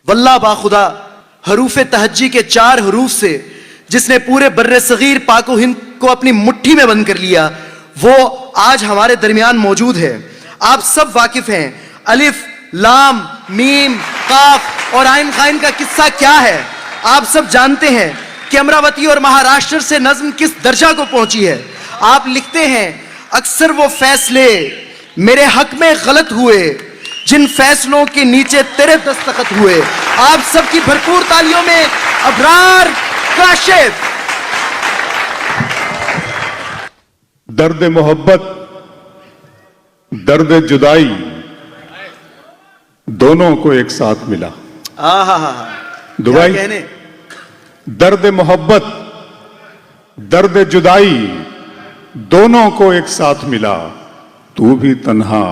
वल्लाह बाखुदा हरूफ तहज्जी के 4 हरूफ से जिसने पूरे बर्रे सगीर पाको हिंद को अपनी मुट्ठी में बंद कर लिया, वो आज हमारे दरमियान मौजूद है। आप सब वाकिफ हैं अलिफ लाम मीम काफ और आइन खाइन का किस्सा क्या है। आप सब जानते हैं कि अमरावती और महाराष्ट्र से नज्म किस दर्जा को पहुंची है। आप लिखते हैं अक्सर वो फैसले मेरे हक में गलत हुए जिन फैसलों के नीचे तेरे दस्तखत हुए। आप सबकी भरपूर तालियों में अबरार काशिफ। दर्द मोहब्बत, दर्द जुदाई दोनों को एक साथ मिला। दुबई कहने दर्द मोहब्बत, दर्द जुदाई दोनों को एक साथ मिला। तू भी तन्हा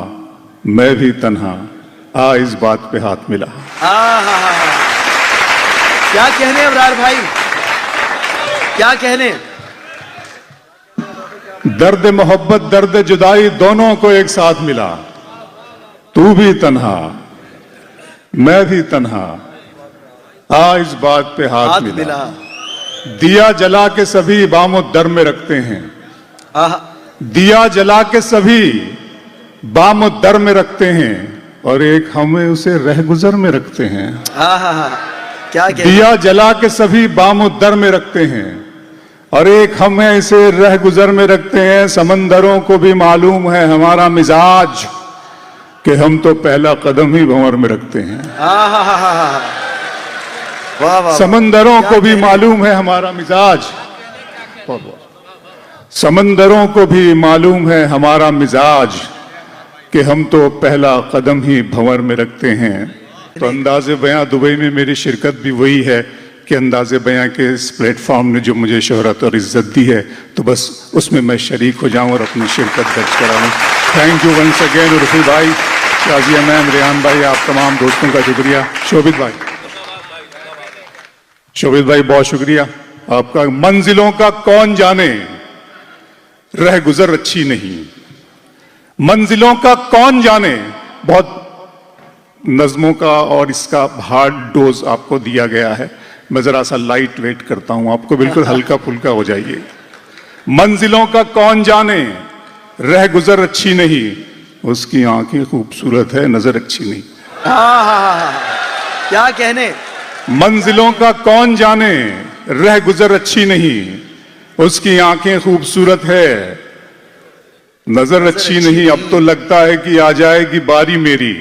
मैं भी तन्हा, आ इस बात पे हाथ मिला। क्या कहने अबरार भाई, क्या कहने। दर्द मोहब्बत, दर्द जुदाई दोनों को एक साथ मिला। तू भी तन्हा मैं भी तन्हा, आ इस बात पे हाथ मिला। दिया जला के सभी बामो दर में रखते हैं। दिया जला के सभी बामो दर में रखते हैं और एक हमें उसे रह गुजर में रखते हैं। क्या दिया जला के सभी बामो दर में रखते हैं और एक हमें इसे रह गुजर में रखते हैं। समंदरों को भी मालूम है हमारा मिजाज कि हम तो पहला कदम ही भंवर में रखते हैं। समंदरों को भी मालूम है हमारा मिजाज, समंदरों को भी मालूम है हमारा मिजाज कि हम तो पहला कदम ही भंवर में रखते हैं। तो अंदाज़े बयां दुबई में मेरी शिरकत भी वही है कि अंदाज़े बयां के इस प्लेटफॉर्म ने जो मुझे शोहरत और इज्जत दी है, तो बस उसमें मैं शरीक हो जाऊं और अपनी शिरकत दर्ज कराऊं। Thank you once again Urfi भाई, शाजिया मैम, रेहान भाई, आप तमाम दोस्तों का शुक्रिया। शोभित भाई, शोभित भाई बहुत शुक्रिया आपका। मंजिलों का कौन जाने रह गुजर अच्छी नहीं, मंजिलों का कौन जाने। बहुत नज्मों का और इसका हार्ड डोज आपको दिया गया है, मैं जरा सा लाइट वेट करता हूं आपको, बिल्कुल हल्का फुल्का हो जाइए। मंजिलों का कौन जाने रह गुजर अच्छी नहीं, उसकी आंखें खूबसूरत है नजर अच्छी नहीं। क्या कहने। मंजिलों का कौन जाने रह गुजर अच्छी नहीं, उसकी आंखें खूबसूरत है नजर अच्छी नहीं। अब तो लगता है कि आ जाएगी बारी मेरी,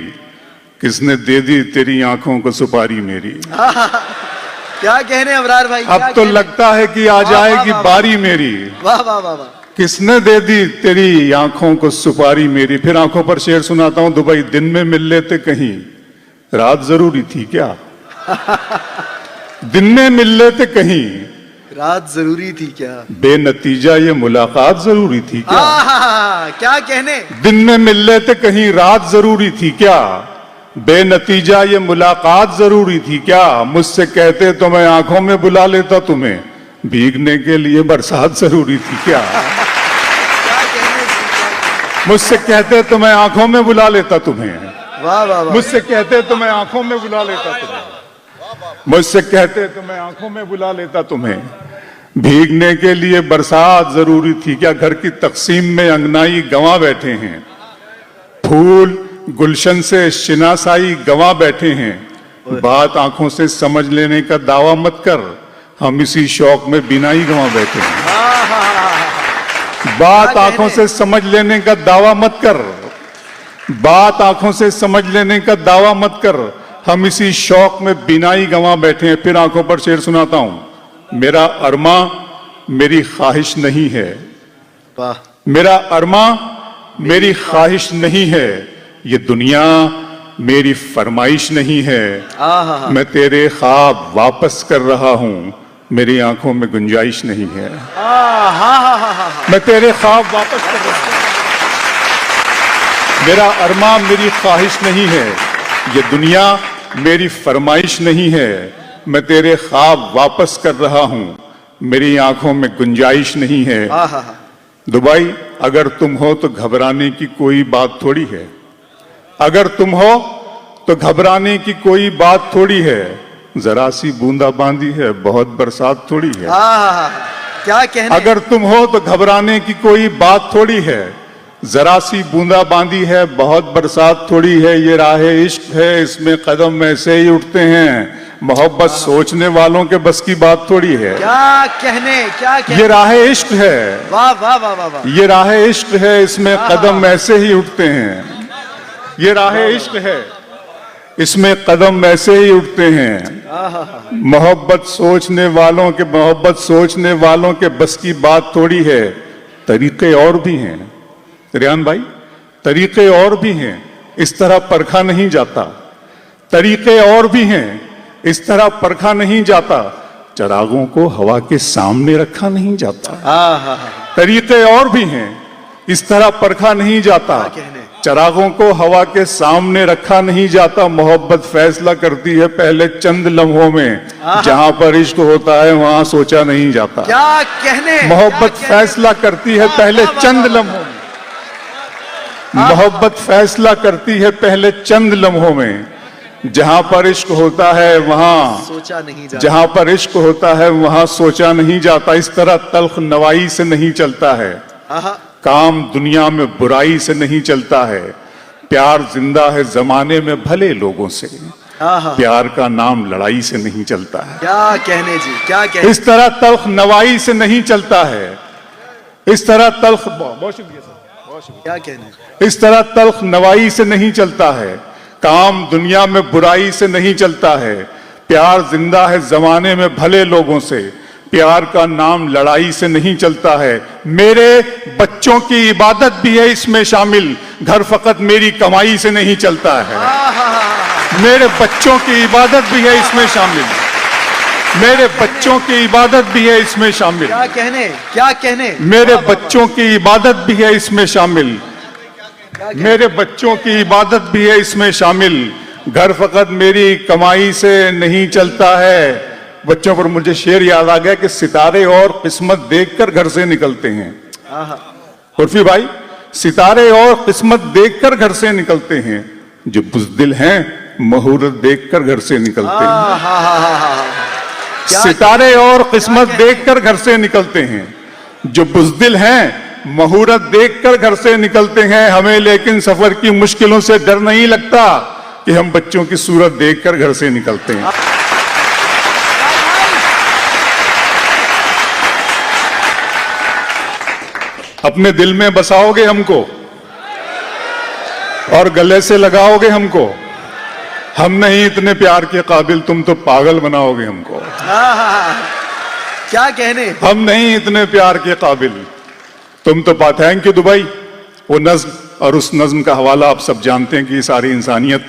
किसने दे दी तेरी आंखों को सुपारी मेरी। क्या कहने अबरार भाई। अब तो लगता है कि आ जाएगी बारी मेरी, वाह वाह वाह वाह, किसने दे दी तेरी आंखों को सुपारी मेरी। फिर आंखों पर शेर सुनाता हूं। दुबई दिन में मिल लेते कहीं, रात जरूरी थी क्या। दिन में मिल लेते कहीं, रात जरूरी थी क्या। बेनतीजा ये मुलाकात जरूरी थी क्या। क्या कहने। दिन में मिल लेते कहीं, रात जरूरी थी क्या। बेनतीजा ये मुलाकात जरूरी थी क्या। मुझसे कहते तो मैं आंखों में बुला लेता तुम्हें, भीगने के लिए बरसात जरूरी थी क्या। मुझसे कहते तो मैं आंखों में बुला लेता तुम्हें, वाह वाह वाह। मुझसे कहते तो मैं आंखों में बुला लेता तुम्हें, मुझसे कहते तो मैं आंखों में बुला लेता तुम्हें, भीगने के लिए बरसात जरूरी थी क्या। घर की तकसीम में अंगनाई गंवा बैठे हैं, फूल गुलशन से शिनासाई गंवा बैठे हैं। बात आंखों से समझ लेने का दावा मत कर, हम इसी शौक में बिनाई गंवा बैठे हैं। बात आंखों से समझ लेने का दावा मत कर, बात आंखों से समझ लेने का दावा मत कर, हम इसी शौक में बिनाई गंवा बैठे हैं। फिर आंखों पर शेर सुनाता हूं। मेरा अरमा मेरी ख्वाहिश नहीं है, मेरा अरमा मेरी ख्वाहिश नहीं है, ये दुनिया मेरी फरमाइश नहीं है। मैं तेरे ख्वाब वापस कर रहा हूं, मेरी आंखों में गुंजाइश नहीं है। मैं तेरे ख्वाब वापस कर रहा हूं, मेरा अरमा मेरी ख्वाहिश नहीं है, ये दुनिया मेरी फरमाइश नहीं है। मैं तेरे ख्वाब वापस कर रहा हूं, मेरी आंखों में गुंजाइश नहीं है। दुबई अगर तुम हो तो घबराने की कोई बात थोड़ी है, अगर तुम हो तो घबराने की कोई बात थोड़ी है, जरा सी बूंदाबांदी है, बहुत बरसात थोड़ी है। क्या कहने। अगर तुम हो तो घबराने की कोई बात थोड़ी है, जरा सी बूंदाबांदी है, बहुत बरसात थोड़ी है। ये राह इश्क है, इसमें कदम ऐसे ही उठते हैं, मोहब्बत सोचने वालों के बस की बात थोड़ी है। क्या कहने, क्या कहने। ये राह इश्क है, वाह वाह वाह वाह वाह। ये राह इश्क है, इसमें कदम ऐसे ही उठते हैं। ये राह इश्क है, इसमें कदम ऐसे ही उठते हैं। मोहब्बत सोचने वालों के बस की बात थोड़ी है। तरीके और भी हैं रियान भाई, तरीके और भी हैं, इस तरह परखा नहीं जाता। तरीके और भी हैं, इस तरह परखा नहीं जाता। चरागों को हवा के सामने रखा नहीं जाता। तरीके और भी हैं, इस तरह परखा नहीं जाता। चरागों को हवा के सामने रखा नहीं जाता। मोहब्बत फैसला करती है पहले चंद लम्हों में, जहां पर इश्क होता है वहां सोचा नहीं जाता। क्या कहने। मोहब्बत फैसला करती है पहले चंद लम्हों में, मोहब्बत फैसला करती है पहले चंद लम्हों में। जहां पर इश्क होता है वहां सोचा नहीं जाता। जहां पर इश्क होता है वहां सोचा नहीं जाता। इस तरह तल्ख नवाई से नहीं चलता है, काम दुनिया में बुराई से नहीं चलता है। प्यार जिंदा है जमाने में भले लोगों से, प्यार का नाम लड़ाई से नहीं चलता है। क्या कहने जी, क्या कहने। इस तरह तल्ख नवाई से नहीं चलता है, इस तरह तल्ख क्या कहने। इस तरह तल्ख नवाई से नहीं चलता है, काम दुनिया में बुराई से नहीं चलता है। प्यार जिंदा है जमाने में भले लोगों से, प्यार का नाम लड़ाई से नहीं चलता है। मेरे बच्चों की इबादत भी है इसमें शामिल, घर फकत मेरी कमाई से नहीं चलता है। मेरे बच्चों की इबादत भी है इसमें शामिल, मेरे बच्चों की इबादत भी है इसमें शामिल। क्या कहने, क्या कहने। मेरे बच्चों की इबादत भी है इसमें शामिल, मेरे बच्चों की इबादत भी है इसमें शामिल। घर फकत मेरी कमाई से नहीं चलता है। बच्चों पर मुझे शेर याद आ गया कि सितारे और किस्मत देखकर घर से निकलते हैं। उर्फी भाई, सितारे और किस्मत देखकर घर से निकलते हैं, जो बुज़दिल हैं मुहूर्त देखकर घर से निकलते हैं। सितारे और किस्मत देखकर घर से निकलते हैं, जो बुज़दिल हैं मुहूर्त देखकर घर से निकलते हैं। हमें लेकिन सफर की मुश्किलों से डर नहीं लगता कि हम बच्चों की सूरत देखकर घर से निकलते हैं। अपने दिल में बसाओगे हमको और गले से लगाओगे हमको। हम नहीं इतने प्यार के काबिल, तुम तो पागल बनाओगे हमको। क्या कहने। हम नहीं इतने प्यार के काबिल, तुम तो थैंक यू दुबई। वो नज्म और उस नज्म का हवाला आप सब जानते हैं कि ये सारी इंसानियत,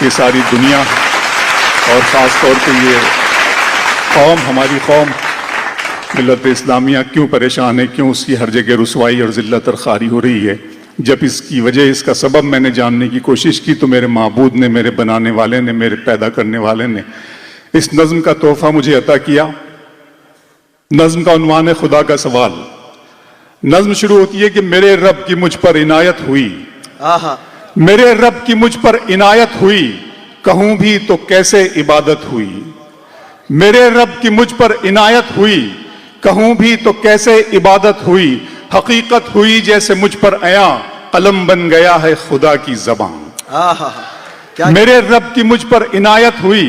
ये सारी दुनिया और ख़ास तौर पे ये कौम, हमारी कौम मिल्लत इस्लामिया क्यों परेशान है, क्यों उसकी हर जगह रुसवाई और ज़िल्लत और खारी हो रही है। जब इसकी वजह, इसका सबब मैंने जानने की कोशिश की तो मेरे माबूद ने, मेरे बनाने वाले ने, मेरे पैदा करने वाले ने इस नज्म का तोहफा मुझे अता किया। नज्म का उन्वान है खुदा का सवाल। नज्म शुरू होती है कि मेरे रब की मुझ पर इनायत हुई, मेरे रब की मुझ पर इनायत हुई, कहूं भी तो कैसे इबादत हुई। मेरे रब की मुझ पर इनायत हुई, कहूं भी तो कैसे इबादत हुई। हकीकत हुई जैसे मुझ पर आया, कलम बन गया है खुदा की ज़बान। मेरे रब की मुझ पर इनायत हुई,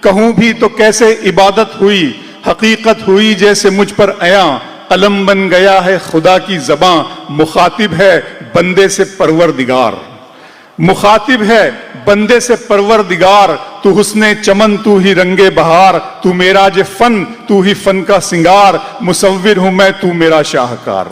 कहूं भी तो कैसे इबादत हुई। हकीकत हुई जैसे मुझ पर आया, कलम बन गया है खुदा की ज़बां। मुखातिब है बंदे से परवरदिगार, मुखातिब है बंदे से परवरदिगार। तू हुस्ने चमन, तू ही रंगे बहार, तू मेरा जे फन, तू ही फन का सिंगार। मुसव्विर हूं मैं, तू मेरा शाहकार।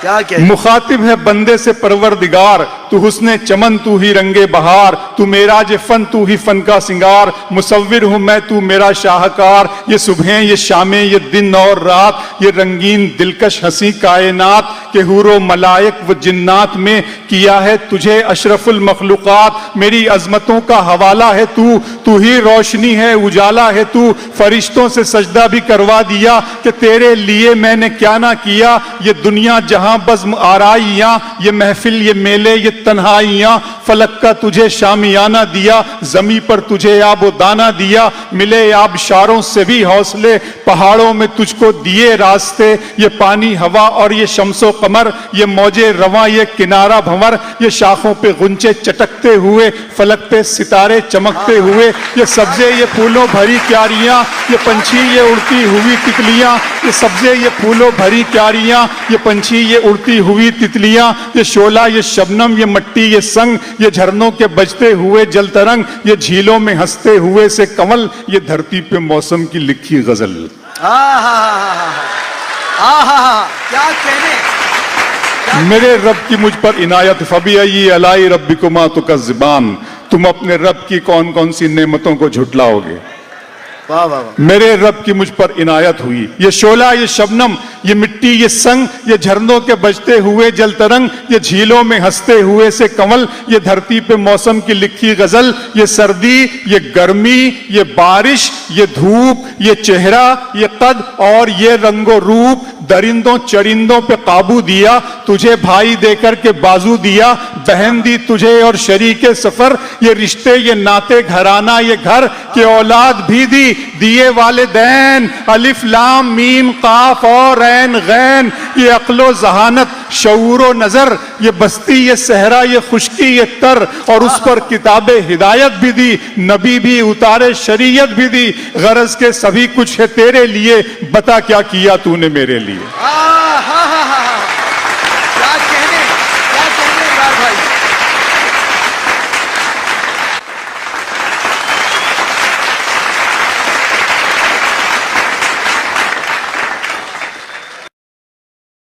क्या क्या। मुखातिब है बंदे से परवरदिगार, तू हुस्ने चमन, तू ही रंगे बहार, तू मेरा जे फन, तू ही फन का सिंगार। मुसव्विर हूं मैं, तू मेरा शाहकार। ये सुबहें, ये शामें, ये दिन और रात, ये रंगीन दिलकश हंसी कायनात, के हुरो मलाइक व जिन्नात में किया है तुझे अशरफुल मखलूकात। मेरी अजमतों का हवाला है तू ही रोशनी है, उजाला है तू। फरिश्तों से सजदा भी करवा दिया कि तेरे लिए मैंने क्या ना किया। ये दुनिया जहां बज़्म आराइयां, ये महफिल ये मेले ये तन्हाइयां। फलक का तुझे शामियाना दिया, जमी पर तुझे आबो दाना दिया। मिले आबशारों से भी हौसले, पहाड़ों में तुझको दिए रास्ते। ये पानी हवा और ये शम्सो कमर, ये मौजे रवां ये किनारा भंवर। ये शाखों पे गुंचे चटकते हुए, फलक पे सितारे चमकते हुए। ये सब्जे ये फूलों भरी क्यारियां, ये पंछी ये उड़ती हुई तितलियां। ये सब्जे ये फूलों भरी क्यारियां, ये पंछी ये उड़ती हुई तितलियां। ये शोला ये शबनम ये मट्टी ये संग, ये झरनों के बजते हुए जल तरंग। ये झीलों में हंसते हुए से कमल, ये धरती पे मौसम की लिखी गजल। क्या कहने। मेरे रब की मुझ पर इनायत, फबिय्यी अलाई रब्बिकुमा तुकज़्ज़िबान। तुम अपने रब की कौन कौन सी नेमतों को झुटलाओगे। वाह वाह वाह। मेरे रब की मुझ पर इनायत हुई। ये शोला ये शबनम ये मिट्टी ये संग, ये झरनों के बजते हुए जल तरंग। ये झीलों में हंसते हुए से कमल, ये धरती पे मौसम की लिखी गजल। ये सर्दी ये गर्मी ये बारिश ये धूप ये चेहरा ये कद और ये रंगो रूप। दरिंदों चरिंदों पे काबू दिया, तुझे भाई देकर के बाजू दिया। बहन दी तुझे और शरीके सफर, ये रिश्ते ये नाते घराना ये घर। के औलाद भी दी दिए वालिदैन, अलिफ लाम मीम काफ और ऐन गैन। ये अक्लो जहानत शऊरो नजर, ये बस्ती ये सहरा ये खुशकी ये तर। और उस पर किताबे हिदायत भी दी, नबी भी उतारे शरीयत भी दी। गरज के सभी कुछ है तेरे लिए, बता क्या किया तूने मेरे लिए।